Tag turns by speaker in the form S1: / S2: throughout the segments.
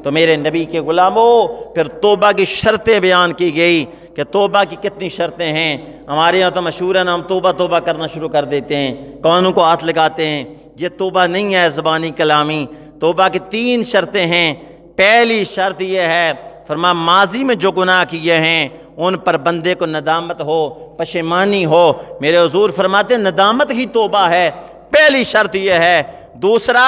S1: تو میرے نبی کے غلاموں پھر توبہ کی شرطیں بیان کی گئی کہ توبہ کی کتنی شرطیں ہیں۔ ہمارے یہاں تو مشہور ہے نا، ہم توبہ توبہ کرنا شروع کر دیتے ہیں، کانوں کو ہاتھ لگاتے ہیں۔ یہ توبہ نہیں ہے زبانی کلامی، توبہ کی 3 شرطیں ہیں۔ پہلی شرط یہ ہے، فرمایا ماضی میں جو گناہ کیے ہیں ان پر بندے کو ندامت ہو، پشیمانی ہو۔ میرے حضور فرماتے ہیں ندامت ہی توبہ ہے، پہلی شرط یہ ہے۔ دوسرا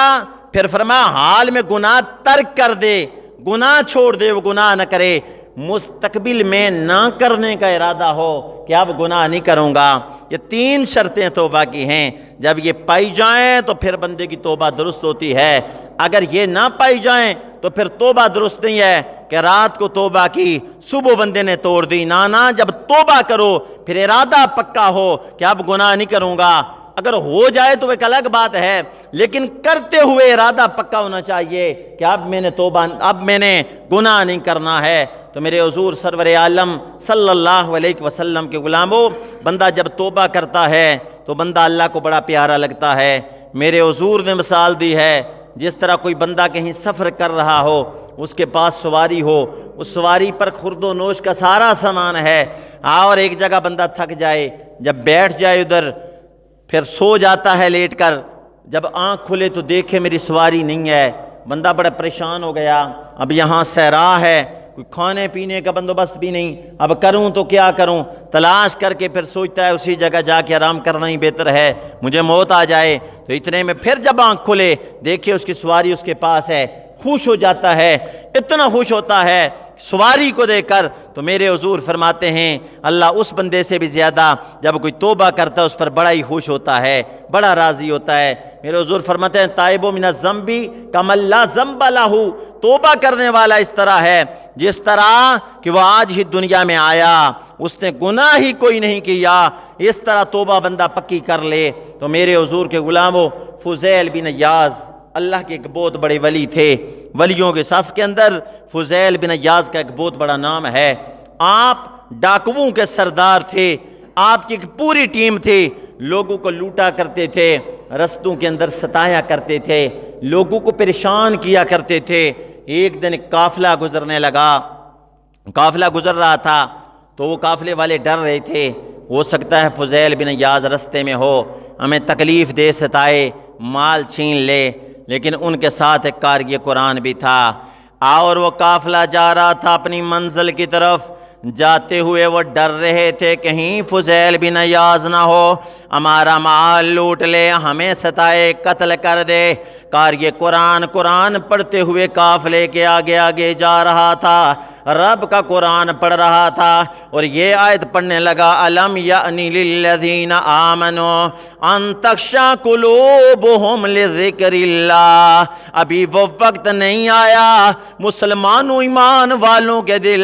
S1: پھر فرمایا حال میں گناہ ترک کر دے، گناہ چھوڑ دے، وہ گناہ نہ کرے، مستقبل میں نہ کرنے کا ارادہ ہو کہ اب گناہ نہیں کروں گا۔ یہ 3 شرطیں توبہ کی ہیں، جب یہ پائی جائیں تو پھر بندے کی توبہ درست ہوتی ہے۔ اگر یہ نہ پائی جائیں تو پھر توبہ درست نہیں ہے کہ رات کو توبہ کی، صبح بندے نے توڑ دی۔ نانا، جب توبہ کرو پھر ارادہ پکا ہو کہ اب گناہ نہیں کروں گا۔ اگر ہو جائے تو ایک الگ بات ہے، لیکن کرتے ہوئے ارادہ پکا ہونا چاہیے کہ اب میں نے گناہ نہیں کرنا ہے۔ تو میرے حضور سرور عالم صلی اللہ علیہ وسلم کے غلاموں، بندہ جب توبہ کرتا ہے تو بندہ اللہ کو بڑا پیارا لگتا ہے۔ میرے حضور نے مثال دی ہے، جس طرح کوئی بندہ کہیں سفر کر رہا ہو، اس کے پاس سواری ہو، اس سواری پر خورد و نوش کا سارا سامان ہے، اور ایک جگہ بندہ تھک جائے، جب بیٹھ جائے ادھر پھر سو جاتا ہے لیٹ کر، جب آنکھ کھلے تو دیکھے میری سواری نہیں ہے، بندہ بڑا پریشان ہو گیا۔ اب یہاں صحرا ہے، کوئی کھانے پینے کا بندوبست بھی نہیں، اب کروں تو کیا کروں؟ تلاش کر کے پھر سوچتا ہے اسی جگہ جا کے آرام کرنا ہی بہتر ہے، مجھے موت آ جائے۔ تو اتنے میں پھر جب آنکھ کھلے دیکھے اس کی سواری اس کے پاس ہے، خوش ہو جاتا ہے، اتنا خوش ہوتا ہے سواری کو دیکھ کر۔ تو میرے حضور فرماتے ہیں اللہ اس بندے سے بھی زیادہ جب کوئی توبہ کرتا ہے اس پر بڑا ہی خوش ہوتا ہے، بڑا راضی ہوتا ہے۔ میرے حضور فرماتے ہیں تائب من الذنب کمن لا ذنب لہ، توبہ کرنے والا اس طرح ہے جس طرح کہ وہ آج ہی دنیا میں آیا، اس نے گناہ ہی کوئی نہیں کیا۔ اس طرح توبہ بندہ پکی کر لے۔ تو میرے حضور کے غلاموں، فضیل بن عیاض اللہ کے ایک بہت بڑے ولی تھے، ولیوں کے صف کے اندر فضیل بن عیاض کا ایک بہت بڑا نام ہے۔ آپ ڈاکوؤں کے سردار تھے، آپ کی ایک پوری ٹیم تھی، لوگوں کو لوٹا کرتے تھے، رستوں کے اندر ستایا کرتے تھے، لوگوں کو پریشان کیا کرتے تھے۔ ایک دن قافلہ گزرنے لگا، قافلہ گزر رہا تھا تو وہ قافلے والے ڈر رہے تھے، ہو سکتا ہے فضیل بن عیاض رستے میں ہو، ہمیں تکلیف دے، ستائے، مال چھین لے۔ لیکن ان کے ساتھ ایک قاری قرآن بھی تھا، اور وہ قافلہ جا رہا تھا اپنی منزل کی طرف۔ جاتے ہوئے وہ ڈر رہے تھے کہیں فضیل بن عیاض نہ ہو ہمارا مال لوٹ لے، ہمیں ستائے، قتل کر دے۔ قاری قرآن پڑھتے ہوئے قافلے کے آگے آگے جا رہا تھا، رب کا قرآن پڑھ رہا تھا، اور یہ آیت پڑھنے لگا الم یأنی للذین آمنوا ان تخشع قلوبہم لذکر اللہ، ابھی وہ وقت نہیں آیا مسلمانوں ایمان والوں کے دل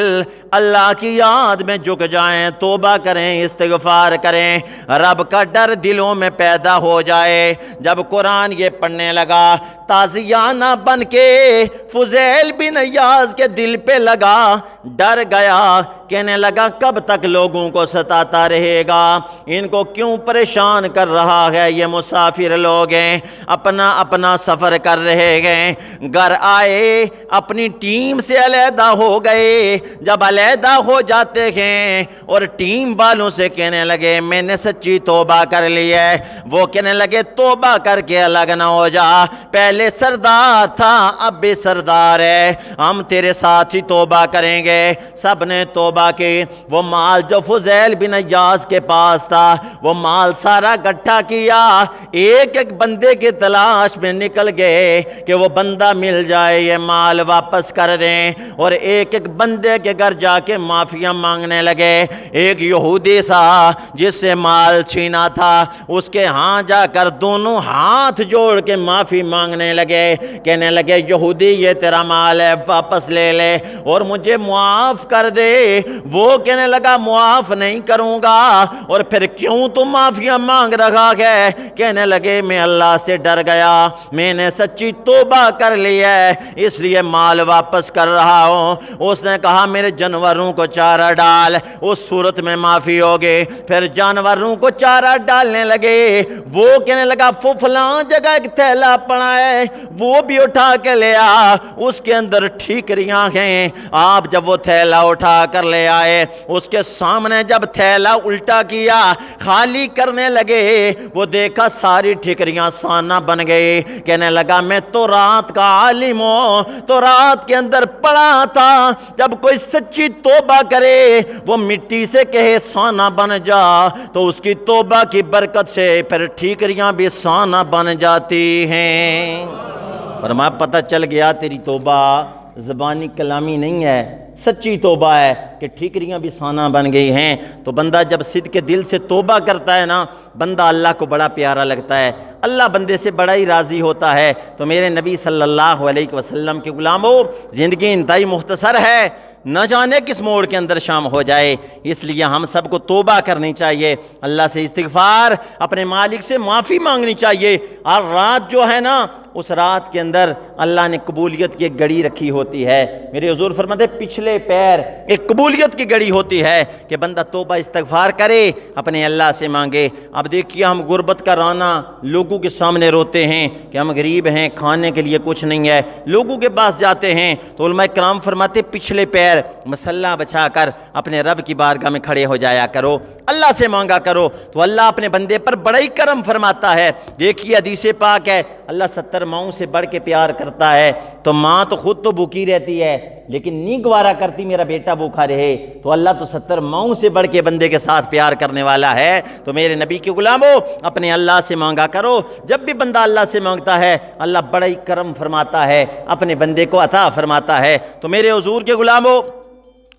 S1: اللہ کی یاد میں جھک جائیں، توبہ کریں، استغفار کریں، رب کا ڈر دلوں میں پیدا ہو جائے۔ جب قرآن یہ پڑھنے لگا تازیانہ بن کے فضیل بن عیاض کے دل پہ لگا، ڈر گیا، کہنے لگا کب تک لوگوں کو ستاتا رہے گا، ان کو کیوں پریشان کر رہا ہے، یہ مسافر لوگ ہیں، اپنا اپنا سفر کر رہے ہیں۔ گھر آئے اپنی ٹیم سے علیحدہ ہو گئے، جب علیحدہ ہو جاتے ہیں اور ٹیم والوں سے کہنے لگے میں نے سچی توبہ کر لی ہے، وہ کہنے لگے توبہ کر کے الگ نہ ہو جا، پہلے سردار تھا اب بھی سردار ہے، ہم تیرے ساتھ ہی توبہ کریں گے۔ سب نے توبہ کی، وہ مال جو فضیل بن عیاض کے پاس تھا وہ مال سارا اکٹھا کیا، ایک ایک بندے کی تلاش میں نکل گئے کہ وہ بندہ مل جائے یہ مال واپس کر دیں، اور ایک ایک بندے کے گھر جا کے معافیاں مانگنے لگے۔ ایک یہودی سا جس سے مال چھینا تھا اس کے ہاں جا کر دونوں ہاتھ جوڑ کے معافی مانگنے لگے، کہنے لگے یہودی یہ تیرا مال ہے واپس لے لے اور مجھے معاف معاف کر دے۔ وہ کہنے لگا معاف نہیں کروں گا۔ اور پھر کیوں تم معافیاں مانگ رہا ہے؟ کہنے لگے میں اللہ سے ڈر گیا، میں نے سچی توبہ کر لی ہے، اس لیے مال واپس کر رہا ہوں۔ اس نے کہا میرے جانوروں کو چارہ ڈال، اس صورت میں معافی ہوگی۔ پھر جانوروں کو چارہ ڈالنے لگے۔ وہ کہنے لگا فلاں جگہ ایک تھیلا پڑا ہے، وہ بھی اٹھا کے لیا، اس کے اندر ٹھیکریاں ہیں۔ آپ جب وہ تھیلا اٹھا کر لے آئے، اس کے سامنے جب تھیلا الٹا کیا، خالی کرنے لگے، وہ دیکھا ساری ٹھیکریاں سانہ بن گئی۔ کہنے لگا میں تو رات کا عالم ہوں، تو رات کے اندر پڑا تھا جب کوئی سچی توبہ کرے، وہ مٹی سے کہے سانہ بن جا، تو اس کی توبہ کی برکت سے پھر ٹھیکریاں بھی سانہ بن جاتی ہیں۔ فرمایا پتہ چل گیا تیری توبہ زبانی کلامی نہیں ہے، سچی توبہ ہے کہ ٹھیکریاں بھی سانہ بن گئی ہیں۔ تو بندہ جب صدق کے دل سے توبہ کرتا ہے نا، بندہ اللہ کو بڑا پیارا لگتا ہے، اللہ بندے سے بڑا ہی راضی ہوتا ہے۔ تو میرے نبی صلی اللہ علیہ وسلم کے غلاموں، زندگی انتہائی مختصر ہے، نہ جانے کس موڑ کے اندر شام ہو جائے، اس لیے ہم سب کو توبہ کرنی چاہیے، اللہ سے استغفار، اپنے مالک سے معافی مانگنی چاہیے۔ اور رات جو ہے نا، اس رات کے اندر اللہ نے قبولیت کی ایک گھڑی رکھی ہوتی ہے۔ میرے حضور فرماتے ہیں پچھلے پیر ایک قبولیت کی گھڑی ہوتی ہے کہ بندہ توبہ استغفار کرے، اپنے اللہ سے مانگے۔ اب دیکھیے ہم غربت کا رونا لوگوں کے سامنے روتے ہیں کہ ہم غریب ہیں، کھانے کے لیے کچھ نہیں ہے، لوگوں کے پاس جاتے ہیں تو علماء کرام فرماتے پچھلے پیر مسلح بچھا کر اپنے رب کی بارگاہ میں کھڑے ہو جایا کرو، اللہ سے مانگا کرو، تو اللہ اپنے بندے پر بڑا ہی کرم فرماتا ہے۔ دیکھیے حدیث پاک ہے، اللہ 70 ماؤں سے بڑھ کے پیار کرتا ہے۔ تو ماں تو خود تو بھوکی رہتی ہے لیکن نہیں گوارا کرتی میرا بیٹا بھوکا رہے، تو اللہ تو 70 ماؤں سے بڑھ کے بندے کے ساتھ پیار کرنے والا ہے۔ تو میرے نبی کے غلاموں، اپنے اللہ سے مانگا کرو۔ جب بھی بندہ اللہ سے مانگتا ہے، اللہ بڑا ہی کرم فرماتا ہے، اپنے بندے کو عطا فرماتا ہے۔ تو میرے حضور کے غلاموں،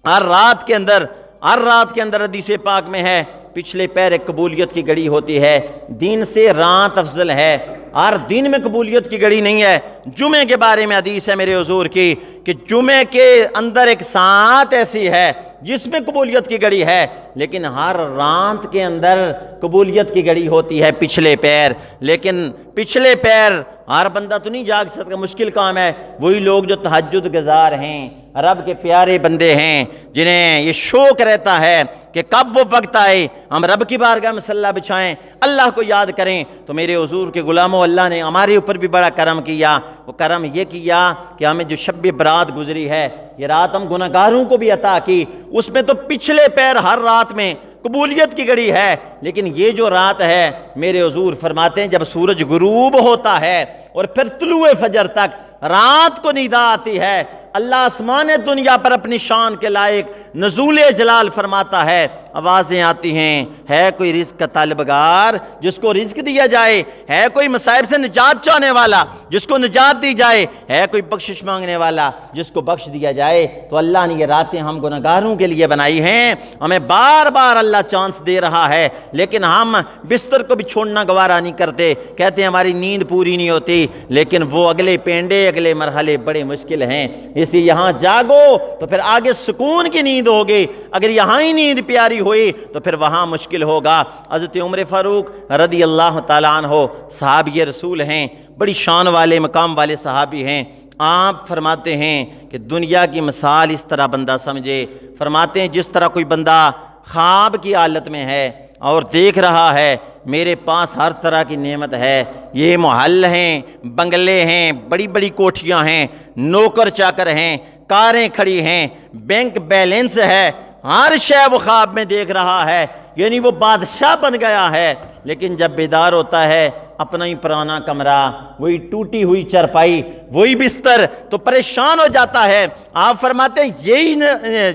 S1: ہر رات کے اندر حدیث پاک میں ہے پچھلے پیر ایک قبولیت کی گھڑی ہوتی ہے۔ دن سے رات افضل ہے، ہر دن میں قبولیت کی گھڑی نہیں ہے۔ جمعے کے بارے میں حدیث ہے میرے حضور کی کہ جمعے کے اندر ایک ساعت ایسی ہے جس میں قبولیت کی گھڑی ہے، لیکن ہر رات کے اندر قبولیت کی گھڑی ہوتی ہے پچھلے پیر۔ لیکن پچھلے پیر ہر بندہ تو نہیں جاگ سکتا، مشکل کام ہے۔ وہی لوگ جو تہجد گزار ہیں، رب کے پیارے بندے ہیں، جنہیں یہ شوق رہتا ہے کہ کب وہ وقت آئے ہم رب کی بارگاہ میں مسلح بچھائیں، اللہ کو یاد کریں۔ تو میرے حضور کے غلاموں، اللہ نے ہمارے اوپر بھی بڑا کرم کیا۔ وہ کرم یہ کیا کہ ہمیں جو شب برات گزری ہے، یہ رات ہم گناہگاروں کو بھی عطا کی، اس میں تو پچھلے پیر ہر رات میں قبولیت کی گھڑی ہے۔ لیکن یہ جو رات ہے، میرے حضور فرماتے ہیں جب سورج غروب ہوتا ہے اور پھر طلوع فجر تک رات کو ندا آتی ہے، اللہ آسمان دنیا پر اپنی شان کے لائق نزول جلال فرماتا ہے، آوازیں آتی ہیں، ہے کوئی رزق کا طالبگار جس کو رزق دیا جائے، ہے کوئی مصائب سے نجات چاہنے والا جس کو نجات دی جائے، ہے کوئی بخشش مانگنے والا جس کو بخش دیا جائے۔ تو اللہ نے یہ راتیں ہم گناہگاروں کے لیے بنائی ہیں، ہمیں بار بار اللہ چانس دے رہا ہے، لیکن ہم بستر کو بھی چھوڑنا گوارا نہیں کرتے، کہتے ہیں ہماری نیند پوری نہیں ہوتی، لیکن وہ اگلے پینڈے، اگلے مرحلے بڑے مشکل ہیں۔ اس لیے یہاں جاگو تو پھر آگے سکون کی نیند ہوگی، اگر یہاں ہی نیند پیاری ہوئی تو پھر وہاں مشکل ہوگا۔ حضرت عمر فاروق رضی اللہ تعالیٰ عنہ صحابی رسول ہیں، بڑی شان والے مقام والے صحابی ہیں۔ آپ فرماتے ہیں کہ دنیا کی مثال اس طرح بندہ سمجھے، فرماتے ہیں جس طرح کوئی بندہ خواب کی حالت میں ہے اور دیکھ رہا ہے میرے پاس ہر طرح کی نعمت ہے، یہ محل ہیں، بنگلے ہیں، بڑی بڑی کوٹھیاں ہیں، نوکر چاکر ہیں، کاریں کھڑی ہیں، بینک بیلنس ہے، ہر شے وہ خواب میں دیکھ رہا ہے، یعنی وہ بادشاہ بن گیا ہے۔ لیکن جب بیدار ہوتا ہے، اپنا ہی پرانا کمرہ، وہی ٹوٹی ہوئی چرپائی، وہی بستر، تو پریشان ہو جاتا ہے۔ آپ فرماتے ہیں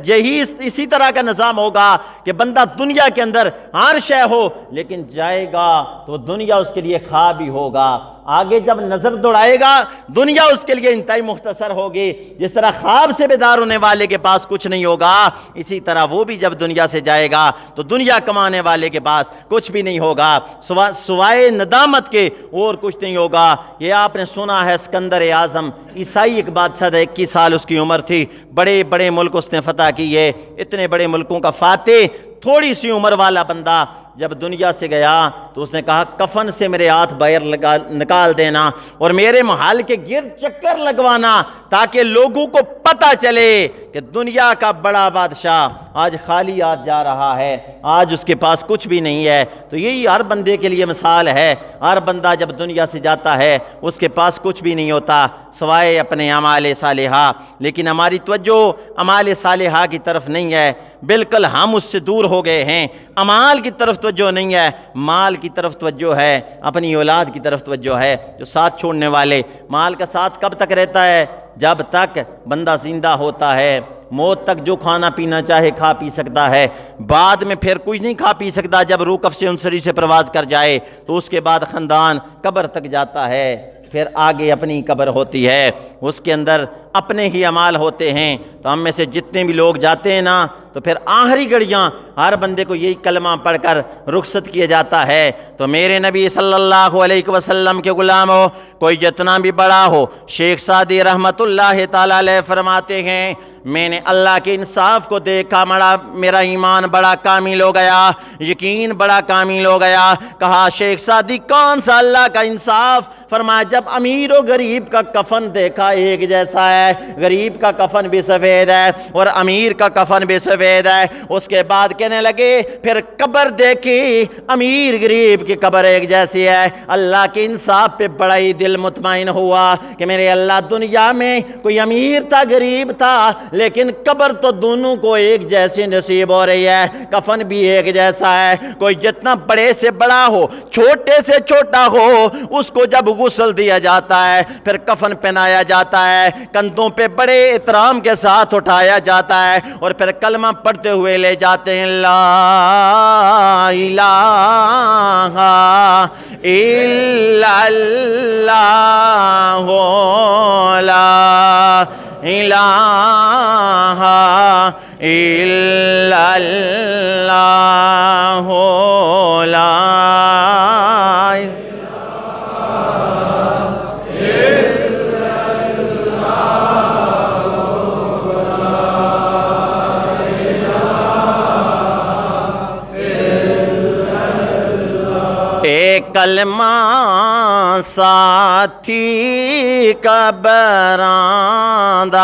S1: یہی اسی طرح کا نظام ہوگا کہ بندہ دنیا کے اندر ہر شے ہو، لیکن جائے گا تو دنیا اس کے لیے خواب ہی ہوگا، آگے جب نظر دوڑائے گا دنیا اس کے لیے انتہائی مختصر ہوگی۔ جس طرح خواب سے بیدار ہونے والے کے پاس کچھ نہیں ہوگا، اسی طرح وہ بھی جب دنیا سے جائے گا تو دنیا کمانے والے کے پاس کچھ بھی نہیں ہوگا، سوائے ندامت کے اور کچھ نہیں ہوگا۔ یہ آپ نے سنا ہے اسکندر اعظم، عیسائی ایک بادشاہ تھا، 21 سال اس کی عمر تھی، بڑے بڑے ملک اس نے فتح کیے، اتنے بڑے ملکوں کا فاتح، تھوڑی سی عمر والا بندہ جب دنیا سے گیا تو اس نے کہا کفن سے میرے ہاتھ باہر نکال دینا اور میرے محل کے گرد چکر لگوانا تاکہ لوگوں کو پتہ چلے کہ دنیا کا بڑا بادشاہ آج خالی ہاتھ جا رہا ہے، آج اس کے پاس کچھ بھی نہیں ہے۔ تو یہی ہر بندے کے لیے مثال ہے، ہر بندہ جب دنیا سے جاتا ہے اس کے پاس کچھ بھی نہیں ہوتا سوائے اپنے اعمال صالحہ، لیکن ہماری توجہ اعمال صالحہ کی طرف نہیں ہے، بالکل ہم اس سے دور ہو گئے ہیں۔ اعمال کی طرف توجہ نہیں ہے، مال کی طرف توجہ ہے، اپنی اولاد کی طرف توجہ ہے۔ جو ساتھ چھوڑنے والے، مال کا ساتھ کب تک رہتا ہے؟ جب تک بندہ زندہ ہوتا ہے، موت تک جو کھانا پینا چاہے کھا پی سکتا ہے، بعد میں پھر کچھ نہیں کھا پی سکتا۔ جب روح قفس انصری سے پرواز کر جائے تو اس کے بعد خاندان قبر تک جاتا ہے، پھر آگے اپنی قبر ہوتی ہے، اس کے اندر اپنے ہی اعمال ہوتے ہیں۔ تو ہم میں سے جتنے بھی لوگ جاتے ہیں نا تو پھر آخری گھڑیاں ہر بندے کو یہی کلمہ پڑھ کر رخصت کیا جاتا ہے۔ تو میرے نبی صلی اللہ علیہ وسلم کے غلام ہو، کوئی جتنا بھی بڑا ہو، شیخ سعدی رحمت اللہ تعالی علیہ فرماتے ہیں میں نے اللہ کے انصاف کو دیکھا، میرا ایمان بڑا کامل ہو گیا، یقین بڑا کامل ہو گیا۔ کہا شیخ سعدی کون سا اللہ کا انصاف؟ فرمایا جب امیر و غریب کا کفن دیکھا ایک جیسا ہے، غریب کا کفن بھی سفید ہے اور امیر کا کفن بھی سفید ہے۔ اس کے بعد کہنے لگے پھر قبر دیکھی، امیر غریب کی قبر ایک جیسی ہے۔ اللہ کے انصاف پہ بڑا ہی دل مطمئن ہوا کہ میرے اللہ دنیا میں کوئی امیر تھا غریب تھا لیکن قبر تو دونوں کو ایک جیسی نصیب ہو رہی ہے، کفن بھی ایک جیسا ہے۔ کوئی جتنا بڑے سے بڑا ہو، چھوٹے سے چھوٹا ہو، اس کو جب غسل دیا جاتا ہے، پھر کفن پہنایا جاتا ہے، کندھوں پہ بڑے احترام کے ساتھ اٹھایا جاتا ہے اور پھر کلمہ پڑھتے ہوئے لے جاتے ہیں، لا الہ الا اللہ، لا الہ الا اللہ، لا ایک کلمہ ساتھی کا براندہ